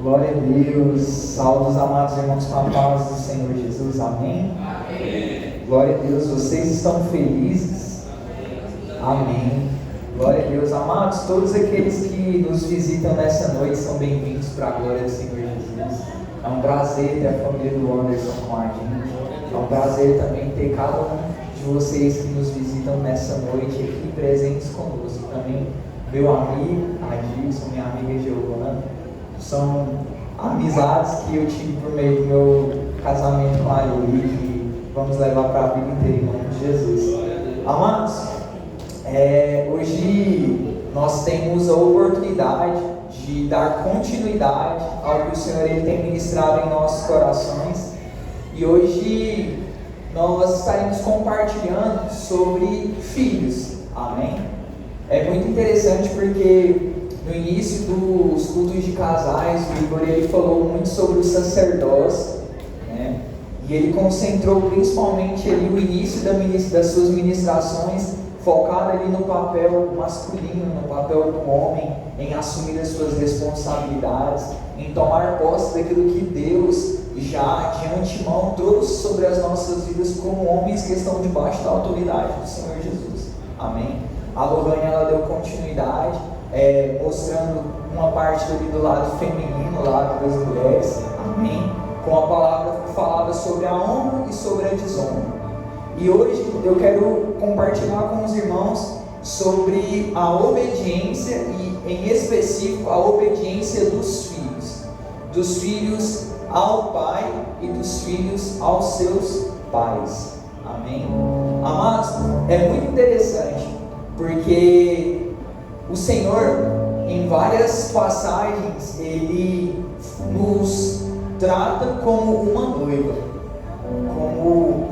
Glória a Deus. Salve os amados irmãos com a paz do Senhor Jesus. Amém? Amém. Glória a Deus. Vocês estão felizes? Amém. Glória a Deus. Amados, todos aqueles que nos visitam nessa noite são bem-vindos para a glória do Senhor Jesus. É um prazer ter a família do Anderson com a gente. É um prazer também ter cada um de vocês que nos visitam nessa noite aqui presentes conosco. Também meu amigo Adilson, minha amiga Giovana. São amizades que eu tive por meio do meu casamento com a Yuri, que vamos levar para a vida inteira em nome de Jesus. Amados, hoje nós temos a oportunidade de dar continuidade ao que o Senhor ele tem ministrado em nossos corações. E hoje nós estaremos compartilhando sobre filhos. Amém? É muito interessante porque no início dos cultos de casais, o Igor ele falou muito sobre o sacerdócio, né? E ele concentrou principalmente ali o início das suas ministrações focado ali no papel masculino, no papel do homem, em assumir as suas responsabilidades, em tomar posse daquilo que Deus já de antemão trouxe sobre as nossas vidas como homens que estão debaixo da autoridade do Senhor Jesus. Amém? A Lohane ela deu continuidade, mostrando uma parte ali do lado feminino, o lado das mulheres, amém? Com a palavra que falava sobre a honra e sobre a desonra. E hoje eu quero compartilhar com os irmãos sobre a obediência e, em específico, a obediência dos filhos ao pai e dos filhos aos seus pais, amém? Amados, é muito interessante porque o Senhor, em várias passagens, Ele nos trata como uma noiva, como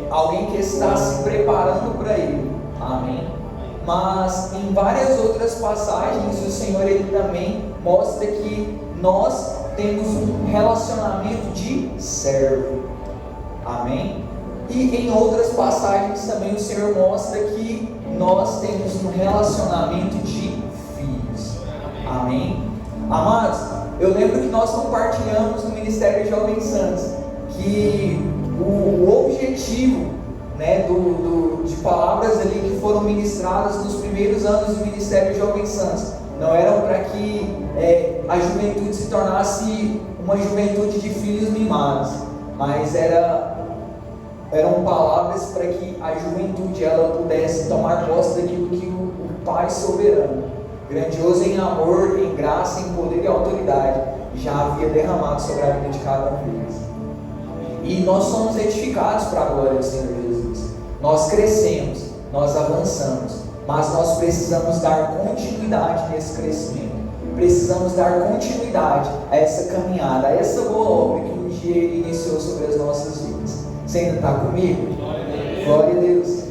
alguém que está se preparando para Ele, amém? Mas em várias outras passagens, o Senhor Ele também mostra que nós temos um relacionamento de servo, amém? E em outras passagens também o Senhor mostra que nós temos um relacionamento de filhos. Amém? Amados, eu lembro que nós compartilhamos no Ministério Jovem Santos que o objetivo, né, de palavras ali que foram ministradas nos primeiros anos do Ministério Jovem Santos não eram para que a juventude se tornasse uma juventude de filhos mimados, mas eram palavras para que a juventude ela pudesse tomar posse daquilo que o Pai soberano, grandioso em amor, em graça, em poder e autoridade, já havia derramado sobre a vida de cada um deles. E nós somos edificados para a glória do Senhor Jesus. Nós crescemos, nós avançamos, mas nós precisamos dar continuidade nesse crescimento. Precisamos dar continuidade a essa caminhada, a essa boa obra que um dia Ele iniciou sobre as nossas vidas. Você ainda está comigo? Glória a Deus.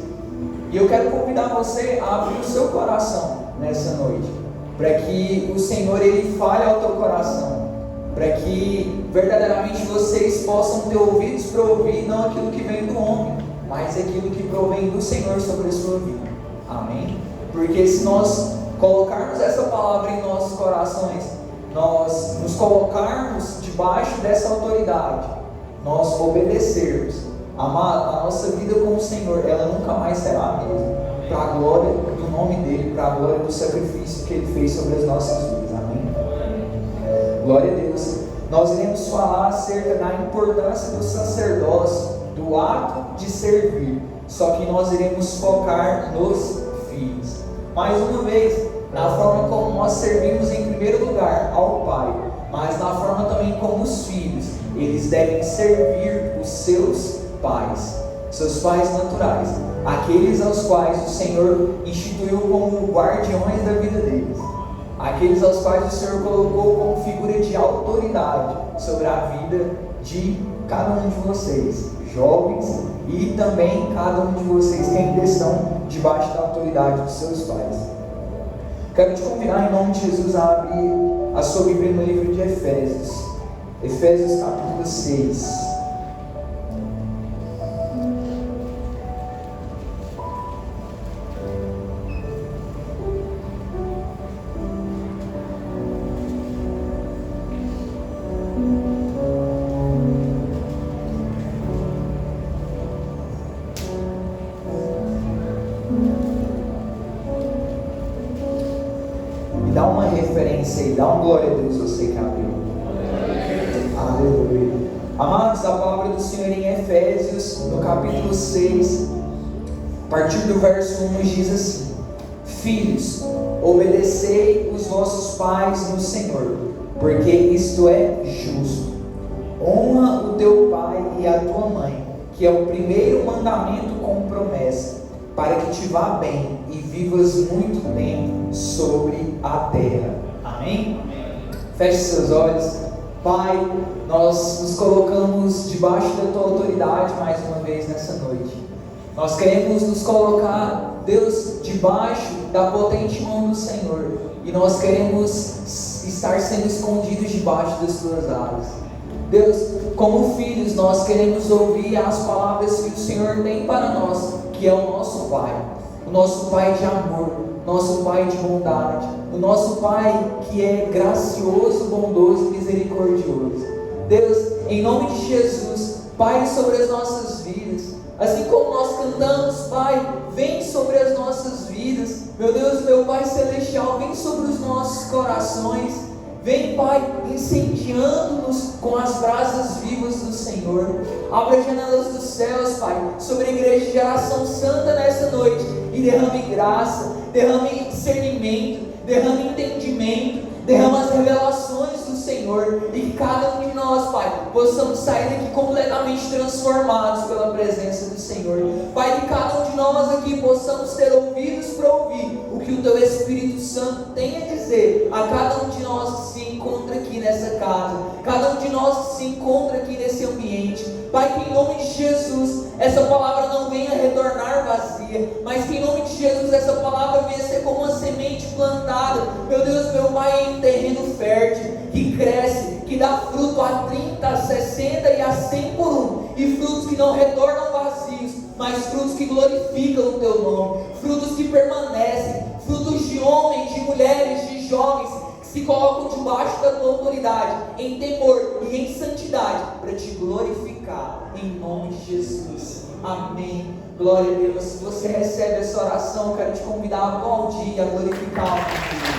E eu quero convidar você a abrir o seu coração nessa noite, para que o Senhor Ele fale ao teu coração, para que verdadeiramente vocês possam ter ouvidos para ouvir não aquilo que vem do homem, mas aquilo que provém do Senhor sobre a sua vida. Amém? Porque se nós colocarmos essa palavra em nossos corações, nós nos colocarmos debaixo dessa autoridade, nós obedecermos, amado, a nossa vida com o Senhor, ela nunca mais será a mesma, para a glória do nome dEle, para a glória do sacrifício que Ele fez sobre as nossas vidas, amém? Glória a Deus. Nós iremos falar acerca da importância do sacerdócio, do ato de servir, só que nós iremos focar nos filhos, mais uma vez, na forma como nós servimos em primeiro lugar ao Pai, mas na forma também como os filhos, eles devem servir os seus pais naturais, aqueles aos quais o Senhor instituiu como guardiões da vida deles, aqueles aos quais o Senhor colocou como figura de autoridade sobre a vida de cada um de vocês, jovens, e também cada um de vocês que ainda estão debaixo da autoridade dos seus pais. Quero te convidar em nome de Jesus a abrir a sua Bíblia no livro de Efésios capítulo 6. Me dá uma referência aí, dá um glória a Deus, você que abriu. Aleluia. Amados, a palavra do Senhor em Efésios, no capítulo 6, a partir do verso 1, diz assim: Filhos, obedecei os vossos pais no Senhor, porque isto é justo. Honra o teu pai e a tua mãe, que é o primeiro mandamento com promessa, para que te vá bem e vivas muito tempo sobre a terra. Amém? Feche seus olhos. Pai, nós nos colocamos debaixo da tua autoridade mais uma vez nessa noite. Nós queremos nos colocar, Deus, debaixo da potente mão do Senhor, e nós queremos estar sendo escondidos debaixo das tuas asas. Deus, como filhos, nós queremos ouvir as palavras que o Senhor tem para nós, que é o nosso Pai, o nosso Pai de amor, nosso Pai de bondade, o nosso Pai que é gracioso, bondoso e misericordioso. Deus, em nome de Jesus, Pai, sobre as nossas vidas, assim como nós cantamos, Pai, vem sobre as nossas vidas, meu Deus, meu Pai Celestial, vem sobre os nossos corações. Vem, Pai, incendiando-nos com as brasas vivas do Senhor. Abre as janelas dos céus, Pai, sobre a igreja de Geração Santa nessa noite, e derrame graça, derrame discernimento, derrame entendimento, derrama as revelações do Senhor, e que cada um de nós, Pai, possamos sair daqui completamente transformados pela presença do Senhor. Pai, que cada um de nós aqui possamos ter ouvidos para ouvir o que o Teu Espírito Santo tem a dizer a cada um de nós que se encontra aqui nessa casa, cada um de nós que se encontra aqui nesse ambiente. Pai, que em nome de Jesus essa palavra não venha retornar vazia, mas que em nome de Jesus essa palavra venha ser como uma semente plantada, meu Deus, meu Pai, em terreno fértil, que cresce, que dá fruto a 30, a 60 e a 100 por um, e frutos que não retornam vazios, mas frutos que glorificam o Teu nome, frutos que permanecem, frutos de homens, de mulheres, de jovens, que se colocam debaixo da Tua autoridade, em temor e em santidade, para Te glorificar, em nome de Jesus. Amém. Glória a Deus. Se você recebe essa oração, eu quero te convidar a aplaudir, a glorificar o Senhor.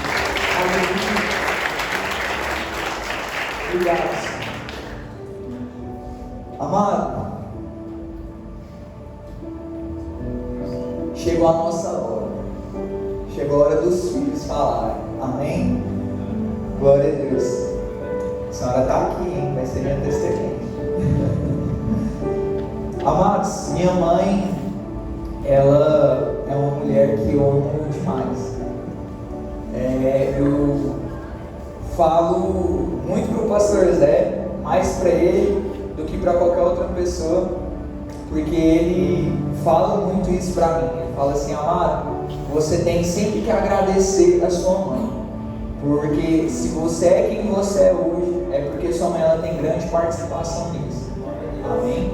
Aleluia. Obrigado, Senhor. Amado, chegou a nossa hora. Chegou a hora dos filhos falarem. Amém? Glória a Deus. A senhora está aqui, hein? Vai ser minha testemunha. Amados, minha mãe, ela é uma mulher que eu amo demais. Eu falo muito para o pastor Zé, mais para ele do que para qualquer outra pessoa, porque ele fala muito isso para mim. Ele fala assim: amado, você tem sempre que agradecer a sua mãe, porque se você é quem você é hoje, é porque sua mãe ela tem grande participação nisso. Amém?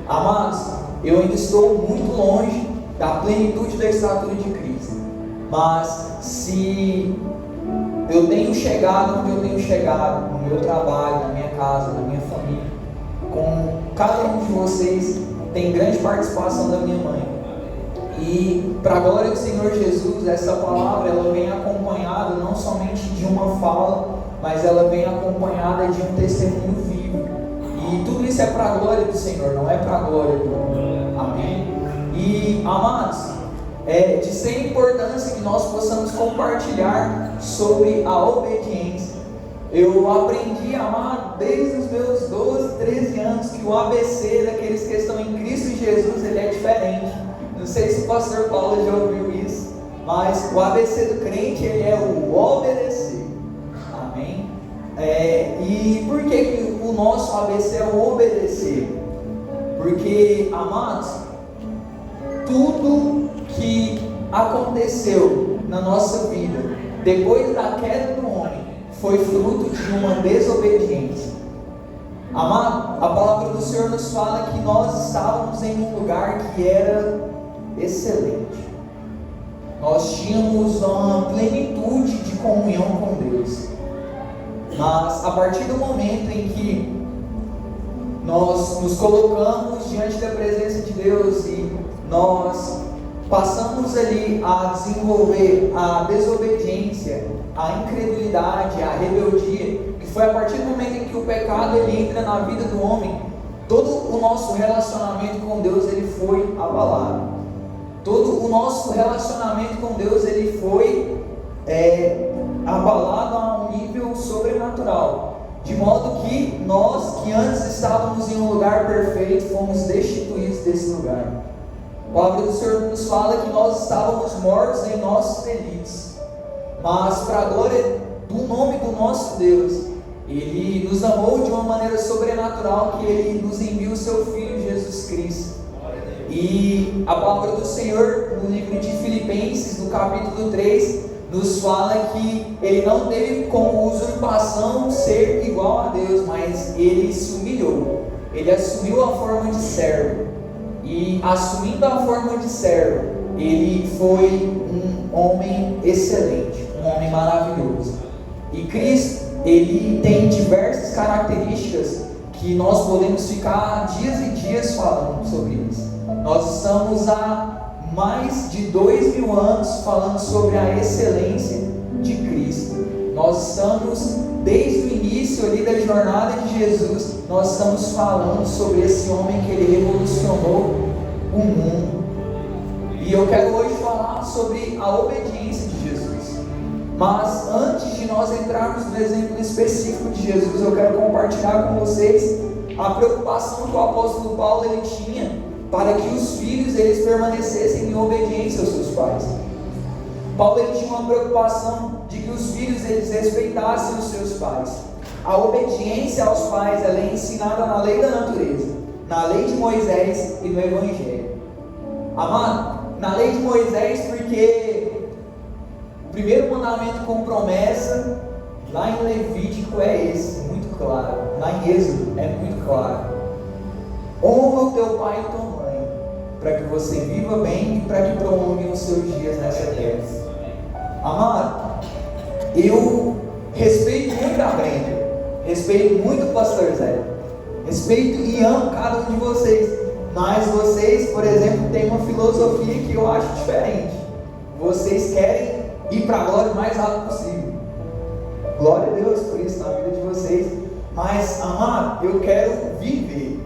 Amados, eu ainda estou muito longe da plenitude da estatura de Cristo, mas se eu tenho chegado onde eu tenho chegado, no meu trabalho, na minha casa, na minha família, com cada um de vocês, tem grande participação da minha mãe. E para a glória do Senhor Jesus, essa palavra ela vem acompanhada não somente de uma fala, mas ela vem acompanhada de um testemunho vivo. E tudo isso é para a glória do Senhor, não é para a glória do mundo. Amém? E, amados, é de extrema importância que nós possamos compartilhar sobre a obediência. Eu aprendi, amado, desde os meus 12, 13 anos, que o ABC daqueles que estão em Cristo Jesus, ele é diferente. Não sei se o pastor Paulo já ouviu isso, mas o ABC do crente, ele é o obedecer. Amém? E por que o nosso ABC é o obedecer? Porque, amados, tudo que aconteceu na nossa vida depois da queda do homem foi fruto de uma desobediência. Amado, a palavra do Senhor nos fala que nós estávamos em um lugar que era excelente. Nós tínhamos uma plenitude de comunhão com Deus. Mas a partir do momento em que nós nos colocamos diante da presença de Deus e nós passamos ali a desenvolver a desobediência, a incredulidade, a rebeldia, que foi a partir do momento em que o pecado ele entra na vida do homem, todo o nosso relacionamento com Deus ele foi abalado. Todo o nosso relacionamento com Deus ele foi abalado a um nível sobrenatural, de modo que nós que antes estávamos em um lugar perfeito fomos destituídos desse lugar. A palavra do Senhor nos fala que nós estávamos mortos em nossos delitos, mas para a glória do nome do nosso Deus, Ele nos amou de uma maneira sobrenatural, que Ele nos enviou o Seu Filho Jesus Cristo. E a palavra do Senhor no livro de Filipenses, no capítulo 3, nos fala que Ele não teve como usurpação ser igual a Deus, mas Ele se humilhou, Ele assumiu a forma de servo, e assumindo a forma de servo, Ele foi um homem excelente, um homem maravilhoso. E Cristo, Ele tem diversas características que nós podemos ficar dias e dias falando sobre isso. Nós estamos há mais de 2000 anos falando sobre a excelência de Cristo. Nós estamos, desde o início ali da jornada de Jesus, nós estamos falando sobre esse homem que Ele revolucionou o mundo. E eu quero hoje falar sobre a obediência de Jesus. Mas antes de nós entrarmos no exemplo específico de Jesus, eu quero compartilhar com vocês a preocupação que o apóstolo Paulo ele tinha para que os filhos eles permanecessem em obediência aos seus pais. Paulo ele tinha uma preocupação de que os filhos eles respeitassem os seus pais. A obediência aos pais ela é ensinada na lei da natureza, na lei de Moisés e no Evangelho. Amado, na lei de Moisés, porque o primeiro mandamento com promessa, lá em Levítico é esse, muito claro. Lá em Êxodo é muito claro. Honra o teu pai e tua mãe, para que você viva bem e para que prolongue os seus dias nessa terra. Amado, eu respeito muito a Brenda, respeito muito o pastor Zé, respeito e amo cada um de vocês, mas vocês, por exemplo, têm uma filosofia que eu acho diferente. Vocês querem ir para a glória o mais rápido possível. Glória a Deus por isso na vida de vocês. Mas, amado, eu quero viver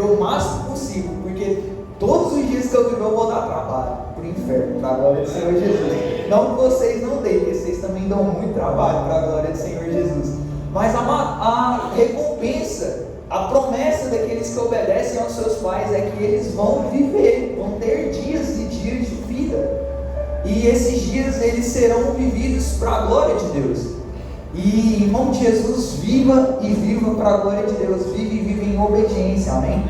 o máximo possível, porque todos os dias que eu viver eu vou dar trabalho para o inferno, para a glória do Senhor Jesus. Não que vocês não deem, porque vocês também dão muito trabalho para a glória do Senhor Jesus. Mas, amado, a recompensa, a promessa daqueles que obedecem aos seus pais é que eles vão viver, vão ter dias e dias de vida. E esses dias eles serão vividos para a glória de Deus. E, em nome de Jesus, viva e viva para a glória de Deus, vive e vive em obediência, amém?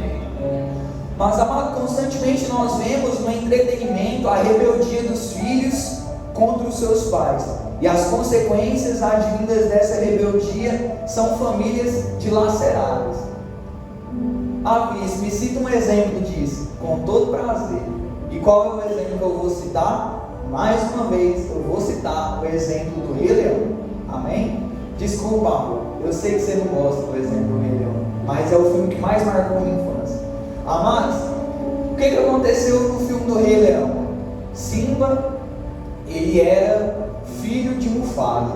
Mas, amado, constantemente nós vemos no entretenimento a rebeldia dos filhos contra os seus pais, e as consequências advindas dessa rebeldia são famílias dilaceradas. Me cita um exemplo disso, com todo prazer. E qual é o exemplo que eu vou citar? Mais uma vez, eu vou citar o exemplo do Rei Leão. Amém? Desculpa, amor, eu sei que você não gosta do exemplo do Rei Leão, mas é o filme que mais marcou a minha infância. Amados, o que aconteceu no filme do Rei Leão? Simba, ele era filho de Mufasa.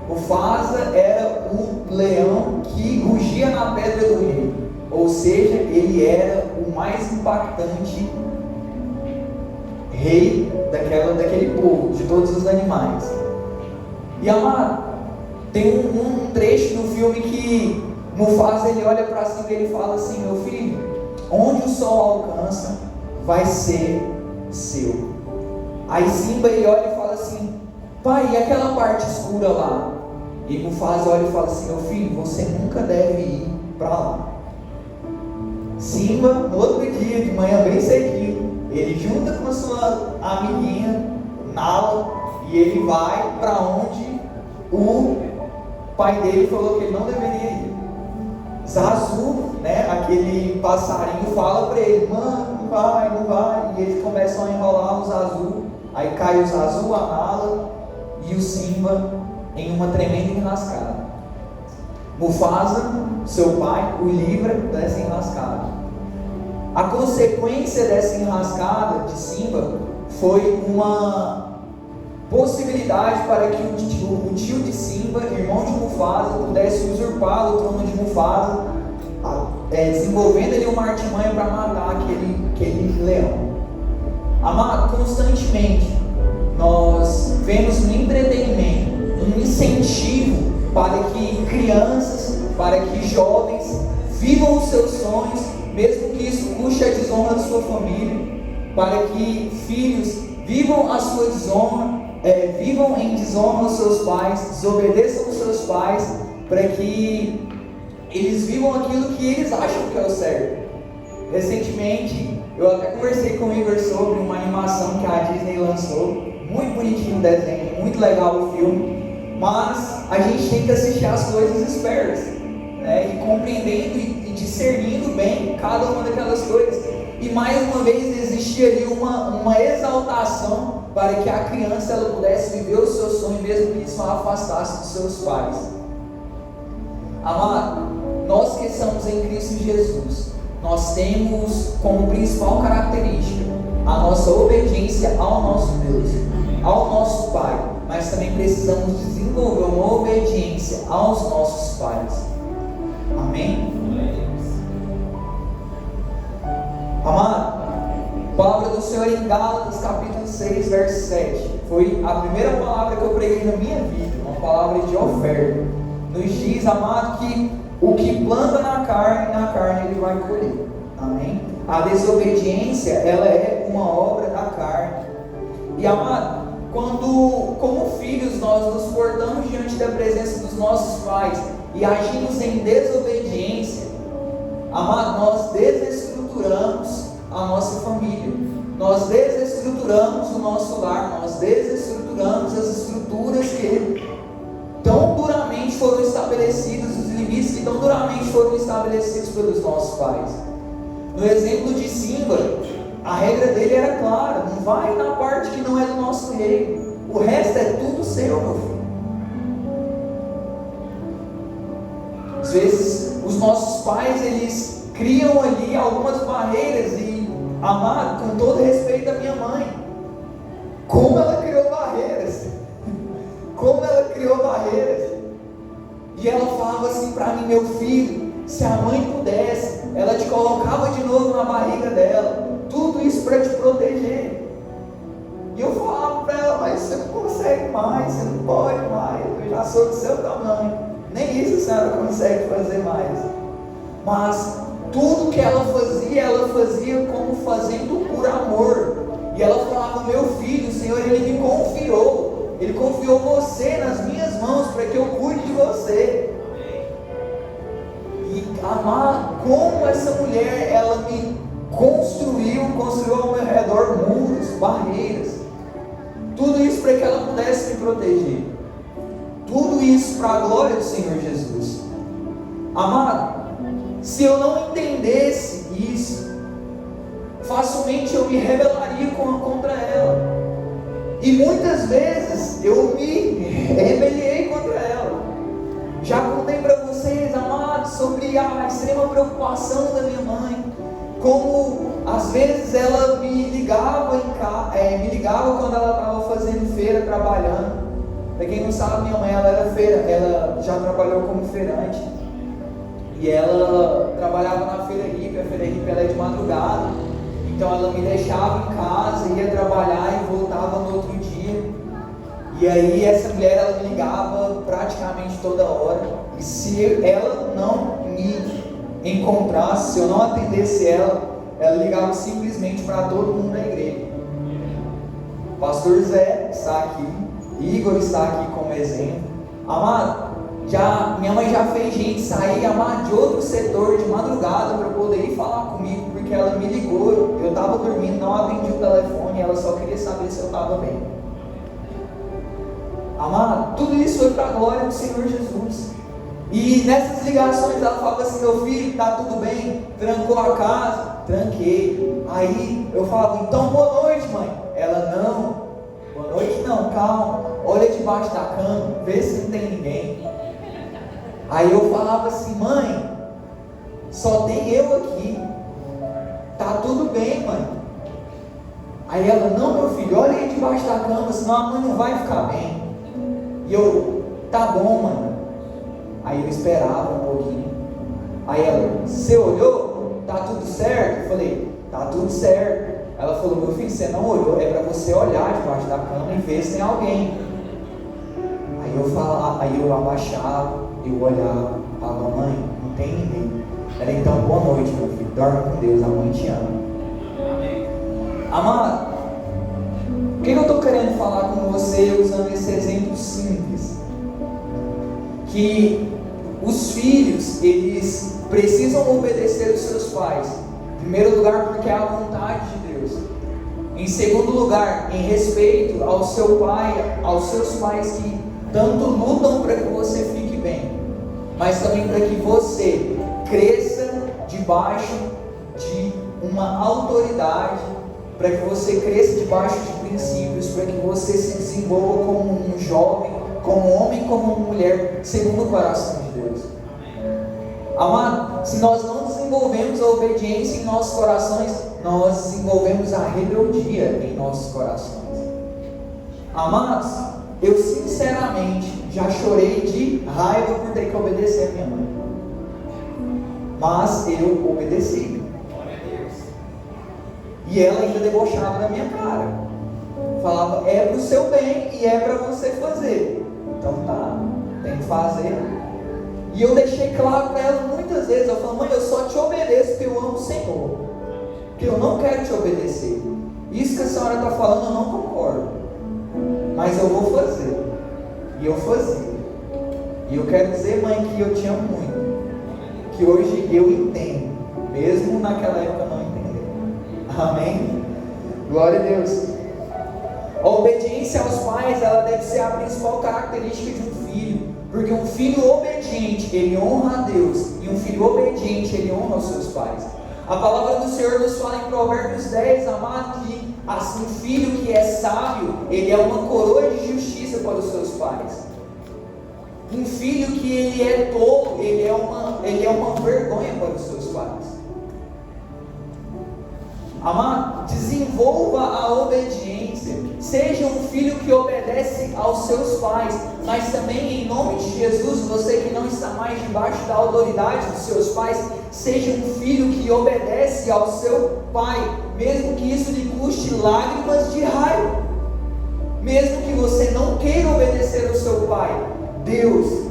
Mufasa era o leão que rugia na pedra do rei, ou seja, ele era o mais impactante rei daquele povo, de todos os animais. E, amado, tem um trecho no filme que Mufasa ele olha para cima e ele fala assim: meu filho, onde o sol alcança vai ser seu. Aí Simba ele olha e fala assim: pai, e aquela parte escura lá? E Mufasa olha e fala assim: meu filho, você nunca deve ir para lá. Simba, no outro dia, de manhã bem cedinho, ele junta com a sua amiguinha Nala e ele vai para onde o pai dele falou que ele não deveria ir. Zazu, né, aquele passarinho, fala para ele: mano, não vai, não vai. E eles começam a enrolar o Zazu. Aí cai o Zazu, a Nala e o Simba em uma tremenda enrascada. Mufasa, seu pai, o livra dessa enrascada. A consequência dessa enrascada de Simba foi uma possibilidade para que o tio de Simba, irmão de Mufasa, pudesse usurpar o trono de Mufasa, desenvolvendo ali uma artimanha para matar aquele leão. Amado, constantemente nós vemos no entretenimento um incentivo para que crianças, para que jovens vivam os seus sonhos, mesmo que isso custe a desonra de sua família, para que filhos vivam a sua desonra, vivam em desonra aos seus pais, desobedeçam aos seus pais, para que eles vivam aquilo que eles acham que é o certo. Recentemente, eu até conversei com o Igor sobre uma animação que a Disney lançou, muito bonitinho o desenho, muito legal o filme, mas a gente tem que assistir as coisas espertas, né? E compreendendo e discernindo bem cada uma daquelas coisas. E mais uma vez existia ali uma exaltação para que a criança ela pudesse viver o seu sonho, mesmo que isso a afastasse dos seus pais. Amado, nós que estamos em Cristo Jesus, nós temos como principal característica a nossa obediência ao nosso Deus, ao nosso Pai, mas também precisamos desenvolver uma obediência aos nossos pais. Amém? Amado, a palavra do Senhor em Gálatas capítulo 6, verso 7, foi a primeira palavra que eu preguei na minha vida, uma palavra de oferta. Nos diz, amado, que o que planta na carne ele vai colher. Amém? A desobediência, ela é uma obra da carne. E amado, quando como filhos nós nos portamos diante da presença dos nossos pais e agimos em desobediência, amado, nós desestruturamos a nossa família, nós desestruturamos o nosso lar, nós desestruturamos as estruturas que tão duramente foram estabelecidos, os limites que tão duramente foram estabelecidos pelos nossos pais. No exemplo de Simba, a regra dele era clara: não vai na parte que não é do nosso reino, o resto é tudo seu, meu filho. Às vezes os nossos pais, eles criam ali algumas barreiras, e amado, com todo respeito à minha mãe, como ela criou barreiras, como ela criou barreiras, e ela falava assim para mim: meu filho, se a mãe pudesse, ela te colocava de novo na barriga dela, tudo isso para te proteger. E eu falava para ela: mas você não consegue mais, você não pode mais, eu já sou do seu tamanho, nem isso a senhora consegue fazer mais. Mas tudo que ela fazia como fazendo por amor. E ela falava: meu filho, o Senhor ele me confiou, Ele confiou você nas minhas mãos para que eu cuide de você. E amar como essa mulher, ela me construiu ao meu redor muros, barreiras, tudo isso para que ela pudesse me proteger, tudo isso para a glória do Senhor Jesus. Amado, se eu não entendesse isso, facilmente eu me rebelaria contra ela. E muitas vezes eu me rebelei contra ela. Já contei para vocês, amados, sobre a extrema preocupação da minha mãe, como às vezes ela me ligava quando ela estava fazendo feira, trabalhando. Para quem não sabe, minha mãe ela já trabalhou como feirante. E ela trabalhava na Feira Hippie, a Feira Hippie ela é de madrugada. Então ela me deixava em casa, ia trabalhar e voltava no outro dia. E aí essa mulher, ela me ligava praticamente toda hora. E se ela não me encontrasse, se eu não atendesse ela ligava simplesmente para todo mundo da igreja. O pastor Zé está aqui, Igor está aqui como exemplo. Amado, minha mãe já fez gente sair, amado, de outro setor de madrugada para poder ir falar comigo, porque ela me ligou, eu estava dormindo, não atendi o telefone, ela só queria saber se eu estava bem. Amado, tudo isso foi para a glória do Senhor Jesus. E nessas ligações ela falava assim: meu filho, está tudo bem? Trancou a casa? Tranquei. Aí eu falava: então boa noite, mãe. Ela: não, boa noite não, calma, olha debaixo da cama, vê se não tem ninguém. Aí eu falava assim: mãe, só tem eu aqui, tá tudo bem, mãe. Aí ela, não, meu filho, olha aí debaixo da cama, senão a mãe não vai ficar bem. E eu, tá bom, mãe. Aí eu esperava um pouquinho. Aí ela, você olhou? Tá tudo certo? Eu falei, tá tudo certo. Ela falou, meu filho, você não olhou, é para você olhar debaixo da cama e ver se tem alguém. Aí eu abaixava, eu olhava, falava, mãe, não tem ninguém. Ela, então, boa noite, meu filho, dorme com Deus, a mãe te ama. Amém. Amado, o que eu estou querendo falar com você usando esse exemplo simples? Que os filhos, eles precisam obedecer os seus pais. Em primeiro lugar, porque é a vontade de Deus. Em segundo lugar, em respeito ao seu pai, aos seus pais que tanto lutam para que você fique bem, mas também para que você cresça debaixo de uma autoridade, para que você cresça debaixo de princípios, para que você se desenvolva como um jovem, como um homem, como uma mulher, segundo o coração de Deus. Amado, se nós não desenvolvemos a obediência em nossos corações, nós desenvolvemos a rebeldia em nossos corações. Amados, eu sinceramente já chorei de raiva por ter que obedecer a minha mãe, mas eu obedeci. E ela ainda debochava na minha cara, falava, é para o seu bem e é para você fazer. Então tá, tem que fazer. E eu deixei claro para ela muitas vezes, eu falo, mãe, eu só te obedeço porque eu amo o Senhor, porque eu não quero te obedecer. Isso que a senhora está falando eu não concordo, mas eu vou fazer. E eu fazia. E eu quero dizer, mãe, que eu te amo muito, que hoje eu entendo, mesmo naquela época eu não entendi. Amém? Glória a Deus. A obediência aos pais, ela deve ser a principal característica de um filho, porque um filho obediente, ele honra a Deus, e um filho obediente, ele honra os seus pais. A palavra do Senhor nos fala em Provérbios 10, amado, que assim, um filho que é sábio, ele é uma coroa de justiça para os seus pais. Um filho que ele é tolo, ele é uma vergonha para os seus pais. Amado, desenvolva a obediência. Seja um filho que obedece aos seus pais, mas também em nome de Jesus, você que não está mais debaixo da autoridade dos seus pais, seja um filho que obedece ao seu pai, mesmo que isso lhe custe lágrimas de raiva, mesmo que você não queira obedecer ao seu pai. Deus,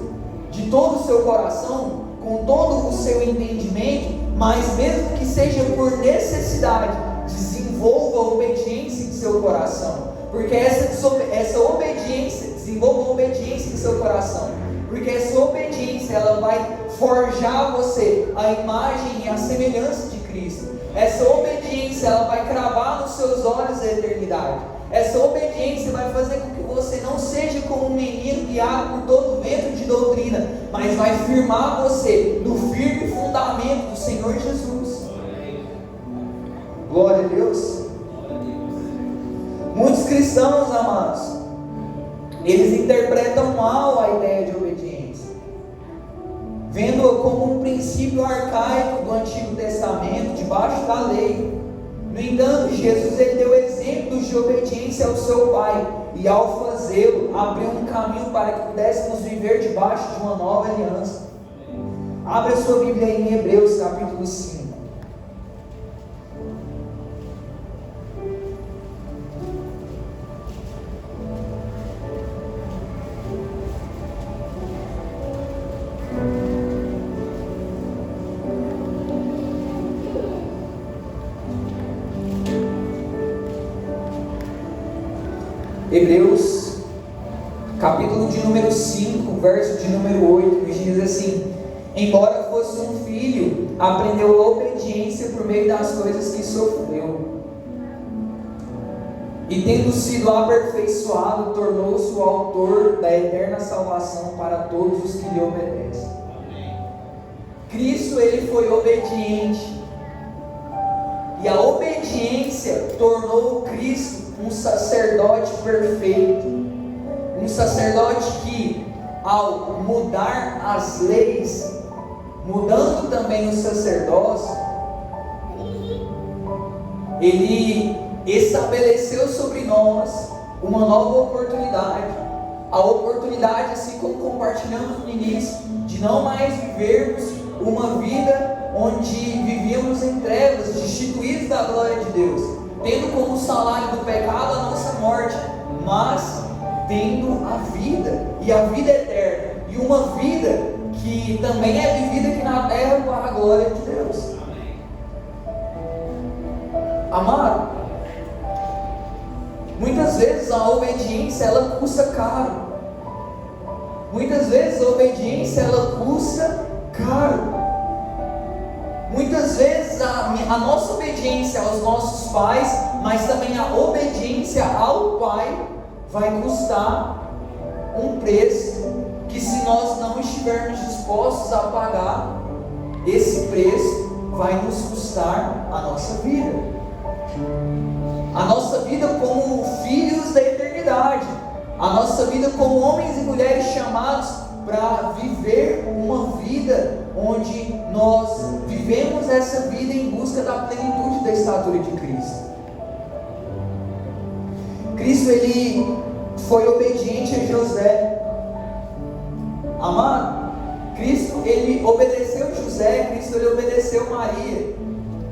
de todo o seu coração, com todo o seu entendimento, mas mesmo que seja por necessidade, desenvolva a obediência em seu coração, porque essa obediência, desenvolva a obediência em seu coração, porque essa obediência, ela vai forjar você a imagem e a semelhança de Cristo. Essa obediência, ela vai cravar nos seus olhos a eternidade. Essa obediência vai fazer com que você não seja como um menino guiado por todo vento de doutrina, mas vai firmar você no firme fundamento do Senhor Jesus. Glória a Deus. Muitos cristãos, amados, eles interpretam mal a ideia de obediência, vendo-a como um princípio arcaico do Antigo Testamento, debaixo da lei. No entanto, Jesus, ele deu exemplos de obediência ao seu Pai, e ao fazê-lo, abriu um caminho para que pudéssemos viver debaixo de uma nova aliança. Abra sua Bíblia aí em Hebreus capítulo 5. Hebreus, capítulo de número 5, verso de número 8, que diz assim: embora fosse um filho, aprendeu a obediência por meio das coisas que sofreu, e tendo sido aperfeiçoado, tornou-se o autor da eterna salvação para todos os que lhe obedecem. Cristo, ele foi obediente, e a obediência tornou Cristo um sacerdote perfeito, um sacerdote que, ao mudar as leis, mudando também o sacerdócio, ele estabeleceu sobre nós uma nova oportunidade. A oportunidade, assim como compartilhamos no início, de não mais vivermos uma vida onde vivíamos em trevas, destituídos da glória de Deus, tendo como salário do pecado a nossa morte, mas tendo a vida, e a vida eterna, e uma vida que também é vivida aqui na terra para a glória de Deus. Amado, muitas vezes a obediência ela custa caro. Muitas vezes a obediência ela custa caro. Muitas vezes a nossa obediência aos nossos pais, mas também a obediência ao Pai vai custar um preço que, se nós não estivermos dispostos a pagar, esse preço vai nos custar a nossa vida. A nossa vida como filhos da eternidade, a nossa vida como homens e mulheres chamados para viver uma vida onde nós vivemos essa vida em busca da plenitude da estatura de Cristo. Cristo, ele foi obediente a José. Amado, Cristo, ele obedeceu José, Cristo, ele obedeceu Maria.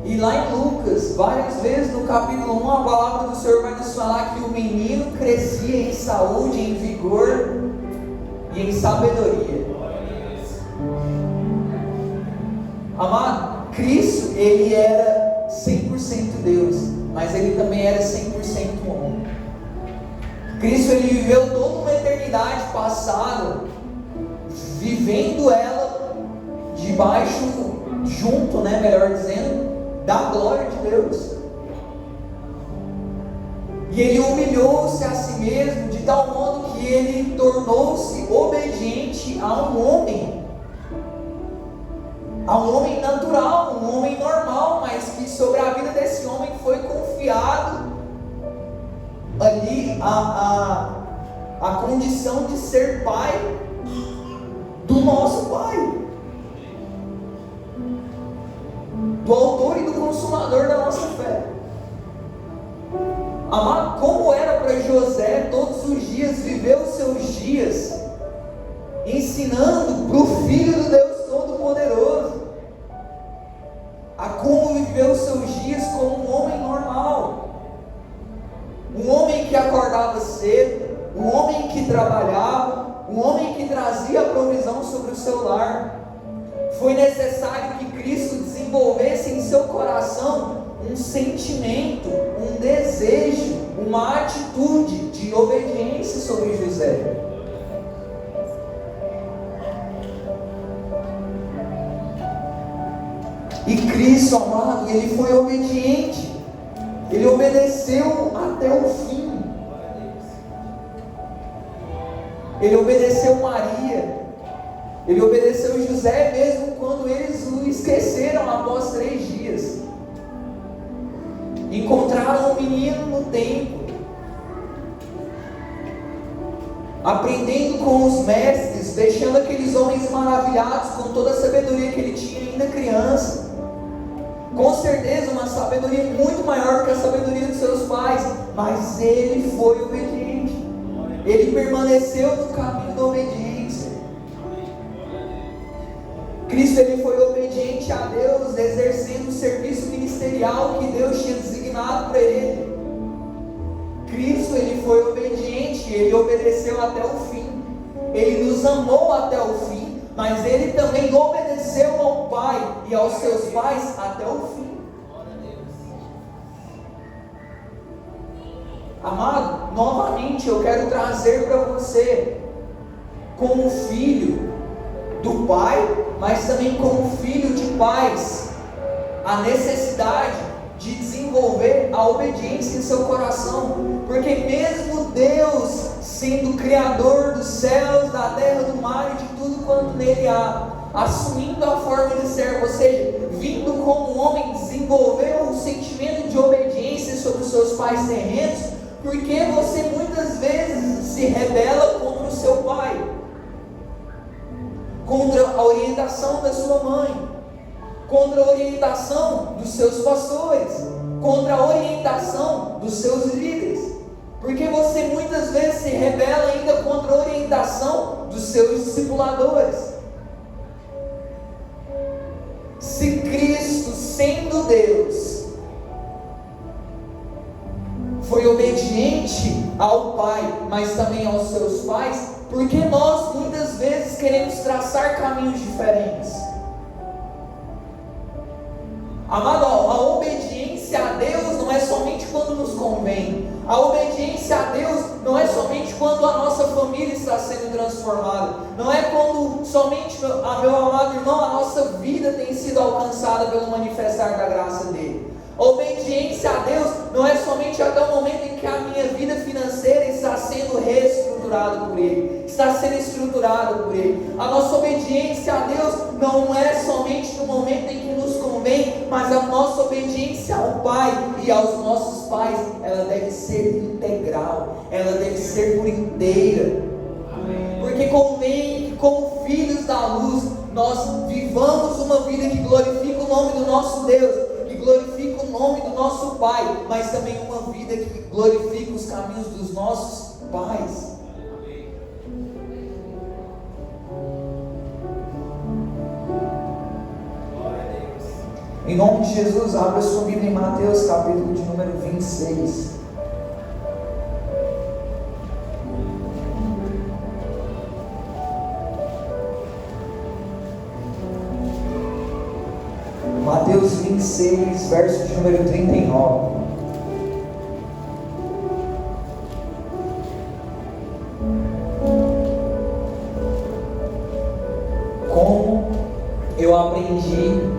E lá em Lucas, várias vezes no capítulo 1, a palavra do Senhor vai nos falar que o menino crescia em saúde, em vigor e em sabedoria. Amado, Cristo, ele era 100% Deus, mas ele também era 100% homem. Cristo, ele viveu toda uma eternidade passada, vivendo ela junto, melhor dizendo, da glória de Deus. E ele humilhou-se a si mesmo de tal modo que ele tornou-se obediente a um homem natural, um homem normal, mas que sobre a vida desse homem foi confiado ali a condição de ser pai do nosso Pai, do autor e do consumador da nossa fé. Amado, como era para José todos os dias viver os seus dias ensinando para o Filho do Deus Todo-Poderoso a como viver os seus dias como um homem normal, um homem que acordava cedo, um homem que trabalhava, um homem que trazia a provisão sobre o seu lar. Foi necessário que Cristo desenvolvesse em seu coração um sentimento, um desejo, uma atitude de obediência sobre José. E Cristo, amado, ele foi obediente, ele obedeceu até o fim. Ele obedeceu Maria, ele obedeceu José mesmo quando eles o esqueceram após 3 dias. Encontraram o menino no templo, aprendendo com os mestres, deixando aqueles homens maravilhados com toda a sabedoria que ele tinha ainda criança. Com certeza uma sabedoria muito maior do que a sabedoria dos seus pais, mas ele foi obediente. Ele permaneceu no caminho da obediência. Cristo, ele foi obediente a Deus, exercendo o serviço ministerial que Deus tinha designado para ele. Cristo, ele foi obediente, ele obedeceu até o fim. Ele nos amou até o fim, mas ele também obedeceu ao Pai e aos seus pais até o fim. Amado, novamente eu quero trazer para você, como filho do Pai, mas também como filho de pais, a necessidade de desenvolver a obediência em seu coração, porque mesmo Deus sendo Criador dos céus, da terra, do mar e de tudo quanto nele há, assumindo a forma de servo, ou seja, vindo como homem, desenvolveu um sentimento de obediência sobre os seus pais terrenos, porque você muitas vezes se rebela contra o seu pai, contra a orientação da sua mãe, contra a orientação dos seus pastores. contra a orientação dos seus líderes. Porque você muitas vezes se rebela ainda contra a orientação dos seus discipuladores. Se Cristo, sendo Deus, foi obediente ao Pai, mas também aos seus pais, porque nós muitas vezes queremos traçar caminhos diferentes. Amado, a obediência a Deus não é somente quando nos convém. A obediência a Deus não é somente quando a nossa família está sendo transformada. Não é quando somente, meu amado irmão, a nossa vida tem sido alcançada pelo manifestar da graça dele. A obediência a Deus não é somente até o momento em que a minha vida financeira está sendo reestruturada por Ele, está sendo estruturada por Ele. A nossa obediência a Deus não é somente no momento em que nos convém, mas a nossa obediência ao Pai e aos nossos pais, ela deve ser integral, ela deve ser por inteira. Porque convém que, como filhos da luz, nós vivamos uma vida que glorifica o nome do nosso Deus, que glorifica o nome do nosso Pai, mas também uma vida que glorifica os caminhos dos nossos pais. Em nome de Jesus, abra sua Bíblia em Mateus, capítulo de número 26. Mateus 26, verso de número 39. Como eu aprendi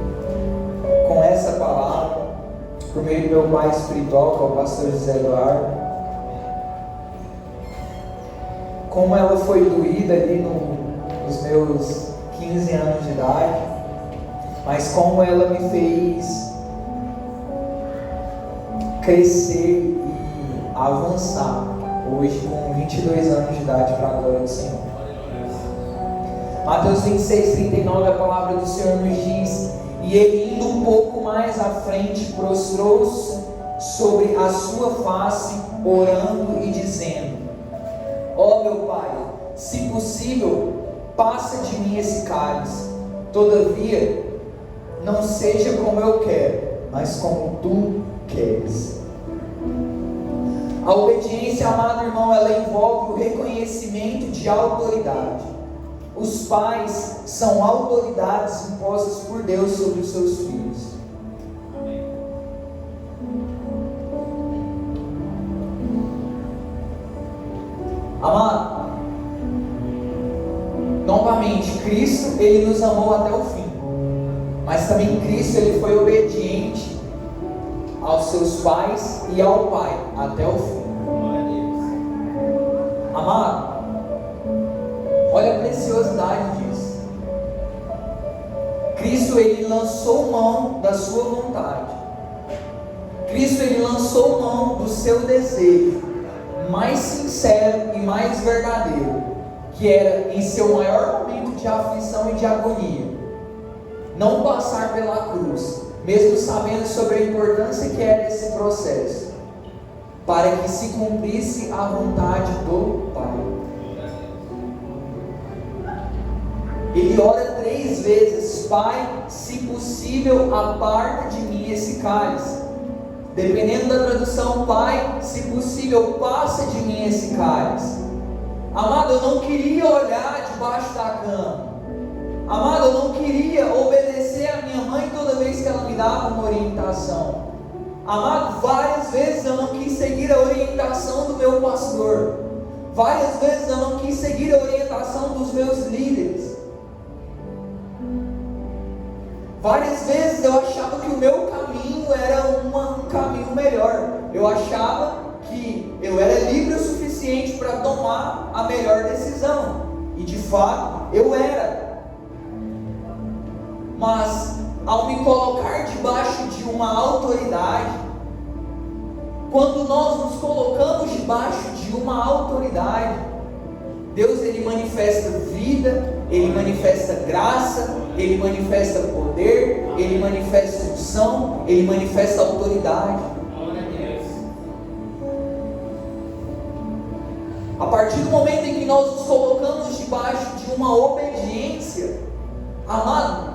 com essa palavra, por meio do meu pai espiritual, que é o pastor José Eduardo, como ela foi doída ali nos meus 15 anos de idade, mas como ela me fez crescer e avançar hoje com 22 anos de idade para a glória do Senhor. Mateus 26, 39, a palavra do Senhor nos diz: e ele, indo um pouco mais à frente, prostrou-se sobre a sua face, orando e dizendo: ó meu Pai, se possível, passa de mim esse cálice, todavia não seja como eu quero, mas como tu queres. A obediência, amado irmão, ela envolve o reconhecimento de autoridade. Os pais são autoridades impostas por Deus sobre os seus filhos. Amado, novamente, Cristo, Ele nos amou até o fim. Mas também Cristo, Ele foi obediente aos seus pais e ao Pai até o fim. Amado, olha a preciosidade disso. Cristo, Ele lançou mão da sua vontade. Cristo, Ele lançou mão do seu desejo mais sincero e mais verdadeiro, que era, em seu maior momento de aflição e de agonia, não passar pela cruz, mesmo sabendo sobre a importância que era esse processo, para que se cumprisse a vontade do Pai. Ele ora 3 vezes: Pai, se possível, aparta de mim esse cálice. Dependendo da tradução, Pai, se possível, passa de mim esse cálice. Amado, eu não queria olhar debaixo da cama. Amado, eu não queria obedecer a minha mãe toda vez que ela me dava uma orientação. Amado, várias vezes eu não quis seguir a orientação do meu pastor. Várias vezes eu não quis seguir a orientação dos meus líderes. Várias vezes eu achava que o meu caminho era um caminho melhor. Eu achava que eu era livre o suficiente para tomar a melhor decisão. E de fato, eu era. Mas, ao me colocar debaixo de uma autoridade, quando nós nos colocamos debaixo de uma autoridade, Deus, Ele manifesta vida, Ele manifesta graça, Ele manifesta poder, Ele manifesta unção, Ele manifesta autoridade. A partir do momento em que nós nos colocamos debaixo de uma obediência, amado,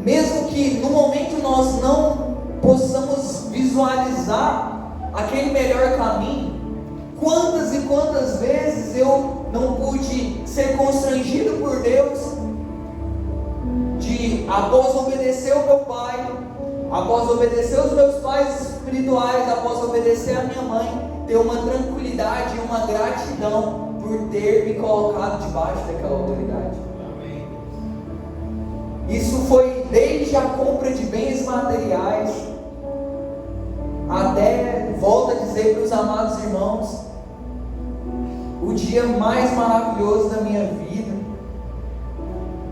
mesmo que no momento nós não possamos visualizar aquele melhor caminho, quantas e quantas vezes eu não pude ser constrangido por Deus de, após obedecer o meu pai, após obedecer os meus pais espirituais, após obedecer a minha mãe, ter uma tranquilidade e uma gratidão por ter me colocado debaixo daquela autoridade. Amém. Isso foi desde a compra de bens materiais até, volto a dizer para os amados irmãos, o dia mais maravilhoso da minha vida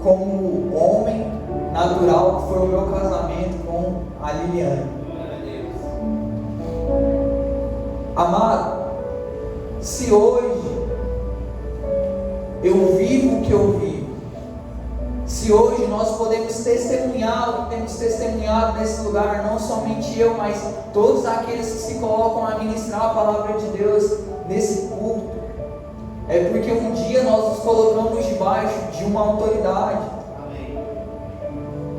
como homem natural, que foi o meu casamento com a Liliane. Amado, se hoje eu vivo o que eu vivo, se hoje nós podemos testemunhar o que temos testemunhado nesse lugar, não somente eu, mas todos aqueles que se colocam a ministrar a palavra de Deus nesse culto, é porque um dia nós nos colocamos debaixo de uma autoridade. Amém.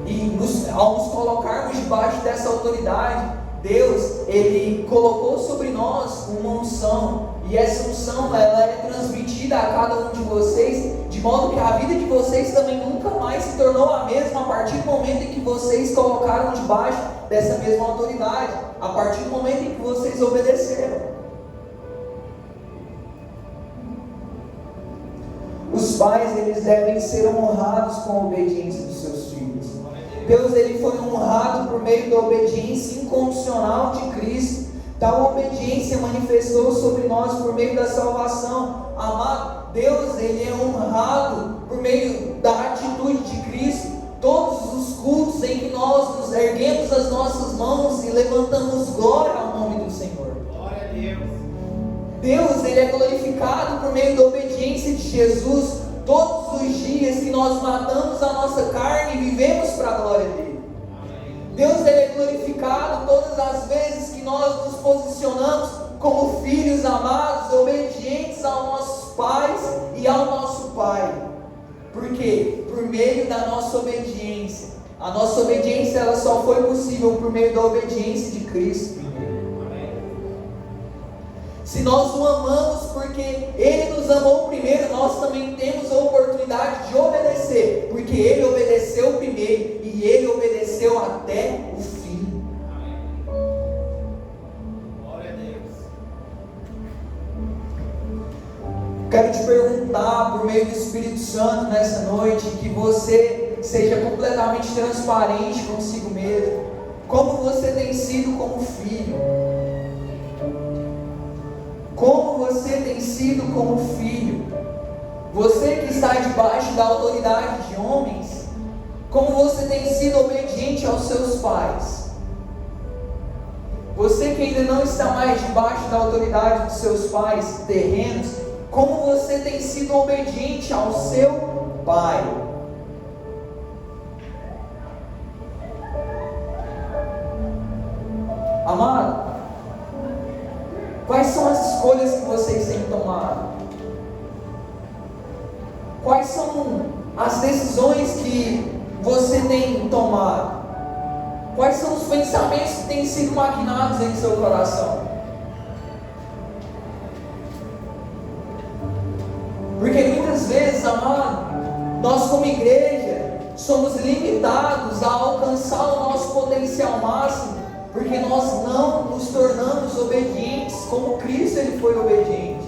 E ao nos colocarmos debaixo dessa autoridade, Deus, Ele colocou sobre nós uma unção, e essa unção, ela é transmitida a cada um de vocês, de modo que a vida de vocês também nunca mais se tornou a mesma a partir do momento em que vocês colocaram debaixo dessa mesma autoridade, a partir do momento em que vocês obedeceram. Os pais, eles devem ser honrados com a obediência dos seus filhos. Deus, ele foi honrado por meio da obediência incondicional de Cristo. Tal obediência manifestou sobre nós por meio da salvação. Amado, Deus, ele é honrado por meio da atitude de Cristo. Todos os cultos em que nós nos erguemos as nossas mãos e levantamos glória ao nome do Senhor. Glória a Deus. Deus, ele é glorificado por meio da obediência de Jesus. Todos os dias que nós matamos a nossa carne e vivemos para a glória dele. Deus, ele é glorificado todas as vezes que nós nos posicionamos como filhos amados, obedientes aos nossos pais e ao nosso Pai. Por quê? Por meio da nossa obediência. A nossa obediência, ela só foi possível por meio da obediência de Cristo. Se nós o amamos porque Ele nos amou primeiro, nós também temos a oportunidade de obedecer, porque Ele obedeceu primeiro e Ele obedeceu até o fim. Glória a Deus. Quero te perguntar, por meio do Espírito Santo nessa noite, que você seja completamente transparente consigo mesmo. Como você tem sido como filho? Como você tem sido como filho? Você que está debaixo da autoridade de homens, como você tem sido obediente aos seus pais? Você que ainda não está mais debaixo da autoridade dos seus pais terrenos, como você tem sido obediente ao seu pai? Amado, quais são as escolhas que vocês têm tomado? Quais são as decisões que você tem tomado? Quais são os pensamentos que têm sido maquinados em seu coração? Porque muitas vezes, amado, nós como igreja somos limitados a alcançar o nosso potencial máximo, porque nós não nos tornamos obedientes como Cristo ele foi obediente.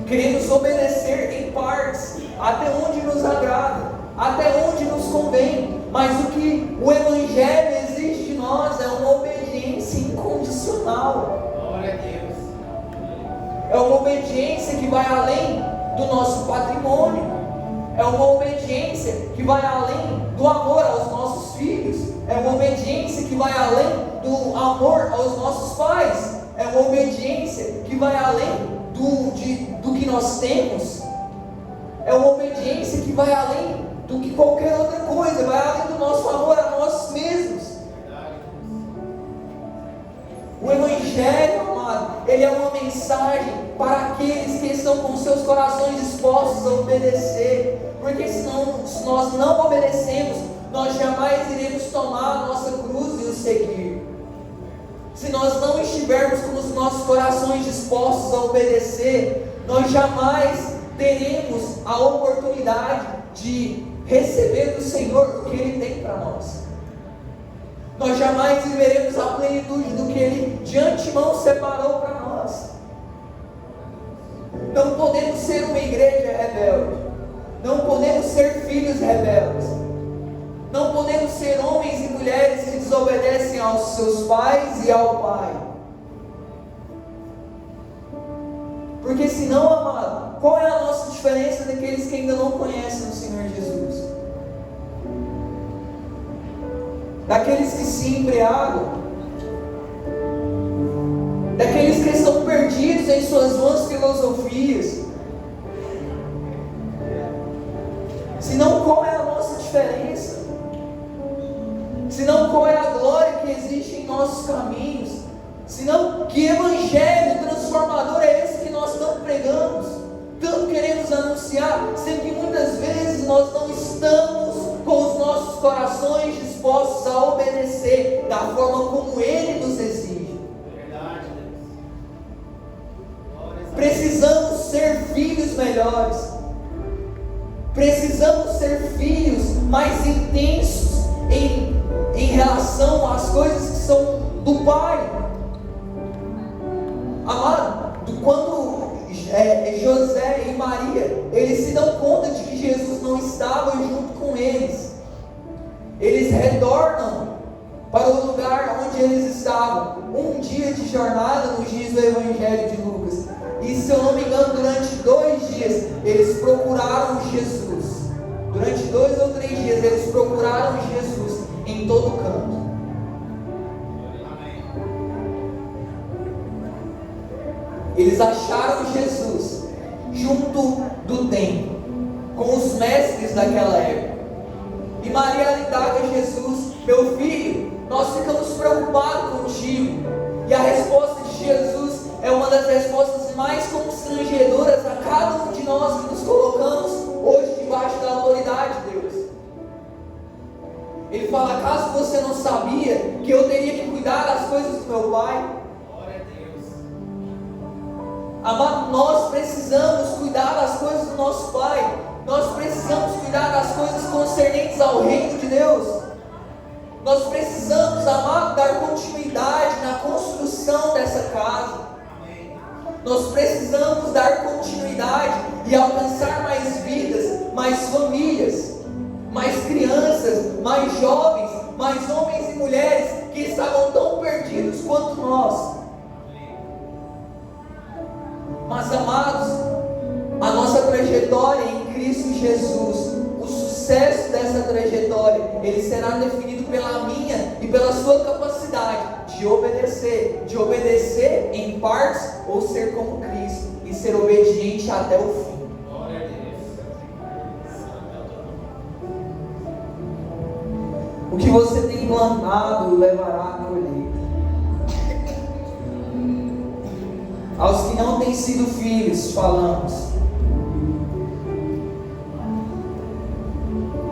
Queremos obedecer em partes, até onde nos agrada, até onde nos convém, mas o que o Evangelho exige de nós é uma obediência incondicional. Glória a Deus. É uma obediência que vai além do nosso patrimônio, é uma obediência que vai além do amor aos nossos filhos, é uma obediência que vai além do amor aos nossos pais, é uma obediência que vai além do que nós temos, é uma obediência que vai além do que qualquer outra coisa, vai além do nosso amor a nós mesmos. O Evangelho, amado, ele é uma mensagem para aqueles que estão com seus corações dispostos a obedecer, porque senão, se nós não obedecemos, nós jamais iremos tomar a nossa cruz e o seguir. Se nós não estivermos com os nossos corações dispostos a obedecer, nós jamais teremos a oportunidade de receber do Senhor o que Ele tem para nós. Nós jamais viveremos a plenitude do que Ele de antemão separou para nós. Não podemos ser uma igreja rebelde. Não podemos ser filhos rebeldes. Não podemos ser homens e mulheres que desobedecem aos seus pais e ao Pai. Porque senão, amado, qual é a nossa diferença daqueles que ainda não conhecem o Senhor Jesus? Daqueles que se embriagam, daqueles que estão perdidos em suas vãs filosofias. Senão, qual é a nossa diferença? Senão, qual é a glória que existe em nossos caminhos? Senão, que evangelho transformador é esse que nós não pregamos, tanto queremos anunciar, sendo que muitas vezes nós não estamos com os nossos corações dispostos a obedecer da forma como Ele nos exige. Verdade, Deus. Precisamos ser filhos melhores. Precisamos ser filhos mais intensos em relação às coisas que são do Pai. Amado, quando José e Maria, eles se dão conta de que Jesus não estava junto com eles, eles retornam para o lugar onde eles estavam, um dia de jornada nos dias do Evangelho de Lucas, e se eu não me engano, durante 2 dias, eles procuraram Jesus, durante 2 ou 3 dias, eles procuraram Jesus em todo canto. Eles acharam Jesus junto do templo, com os mestres daquela época. E Maria indaga a Jesus: meu filho, nós ficamos preocupados contigo. E a resposta de Jesus é uma das respostas mais constrangedoras a cada um de nós que nos colocamos hoje debaixo da autoridade de Deus. Ele fala: acaso você não sabia que eu teria que cuidar das coisas do meu Pai? Amado, nós precisamos cuidar das coisas do nosso Pai. Nós precisamos cuidar das coisas concernentes ao reino de Deus. Nós precisamos, amado, dar continuidade na construção dessa casa. Nós precisamos dar continuidade e alcançar mais vidas, mais famílias, mais crianças, mais jovens, mais homens e mulheres que estavam tão perdidos quanto nós. Mas, amados, a nossa trajetória em Cristo Jesus, o sucesso dessa trajetória, ele será definido pela minha e pela sua capacidade de obedecer em partes ou ser como Cristo e ser obediente até o fim. Glória a Deus. O que você tem plantado levará a colheita. Aos que não têm sido filhos, falamos: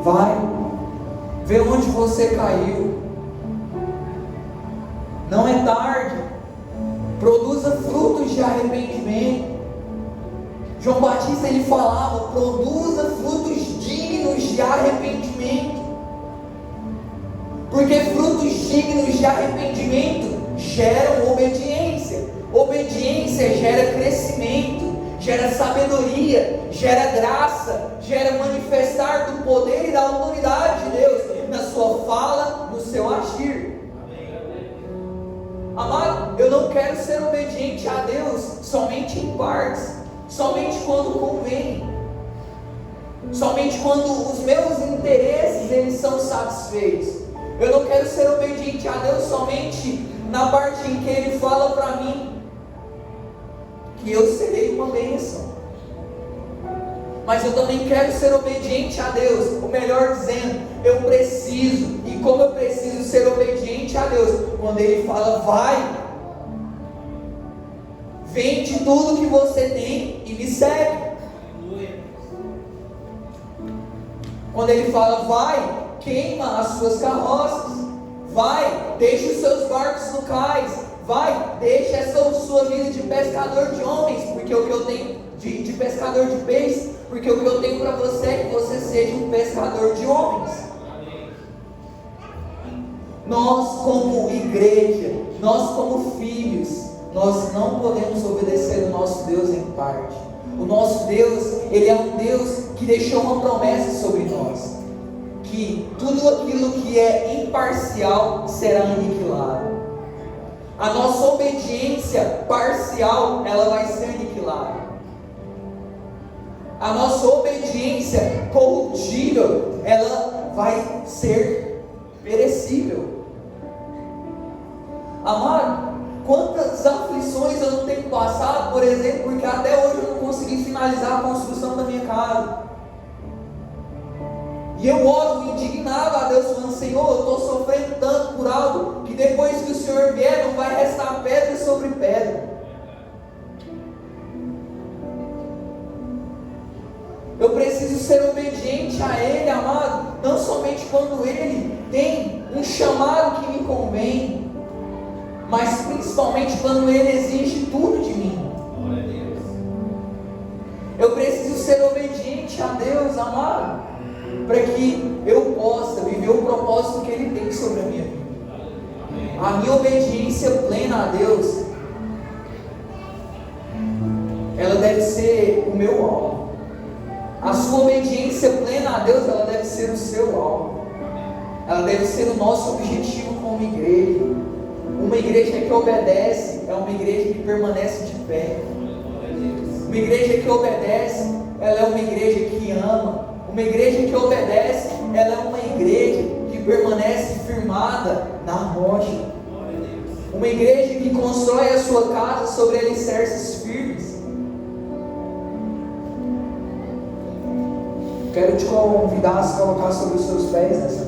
vai, vê onde você caiu. Não é tarde. Produza frutos de arrependimento. João Batista, ele falava: produza frutos dignos de arrependimento. Porque frutos dignos de arrependimento geram obediência. Obediência gera crescimento, gera sabedoria, gera graça, gera manifestar do poder e da autoridade de Deus na sua fala, no seu agir. Amado, eu não quero ser obediente a Deus somente em partes, somente quando convém, somente quando os meus interesses eles são satisfeitos. Eu não quero ser obediente a Deus somente na parte em que Ele fala para mim que eu serei uma bênção, mas eu também quero ser obediente a Deus, ou melhor dizendo, eu preciso, e como eu preciso ser obediente a Deus, quando Ele fala vai, vende tudo que você tem e me segue. Quando ele fala, vai, queima as suas carroças, vai, deixa os seus barcos no cais, vai, deixa essa sua vida de pescador de homens, porque o que eu tenho de pescador de peixes, porque o que eu tenho para você é que você seja um pescador de homens. Nós como igreja, nós como filhos, nós não podemos obedecer o nosso Deus em parte. O nosso Deus, Ele é um Deus que deixou uma promessa sobre nós, que tudo aquilo que é imparcial será aniquilado. A nossa obediência parcial, ela vai ser aniquilada. A nossa obediência corruptível, ela vai ser perecível. Amado, quantas aflições eu não tenho passado, por exemplo, porque até hoje eu não consegui finalizar a construção da minha casa. E eu oro indignado a Deus, falando, Senhor, eu estou sofrendo tanto por algo, que depois que o Senhor vier, não vai restar pedra sobre pedra. Eu preciso ser obediente a Ele, amado, não somente quando Ele tem um chamado que me convém, mas principalmente quando Ele exige tudo de mim. Eu preciso ser obediente a Deus, amado, para que eu possa viver o propósito que Ele tem sobre a minha vida. A minha obediência plena a Deus, ela deve ser o meu alvo. A sua obediência plena a Deus, ela deve ser o seu alvo. Ela deve ser o nosso objetivo como igreja. Uma igreja que obedece é uma igreja que permanece de pé. Uma igreja que obedece, ela é uma igreja que ama. Uma igreja que obedece, ela é uma igreja que permanece firmada na rocha. Uma igreja que constrói a sua casa sobre alicerces firmes. Quero te convidar a se colocar sobre os seus pés nessa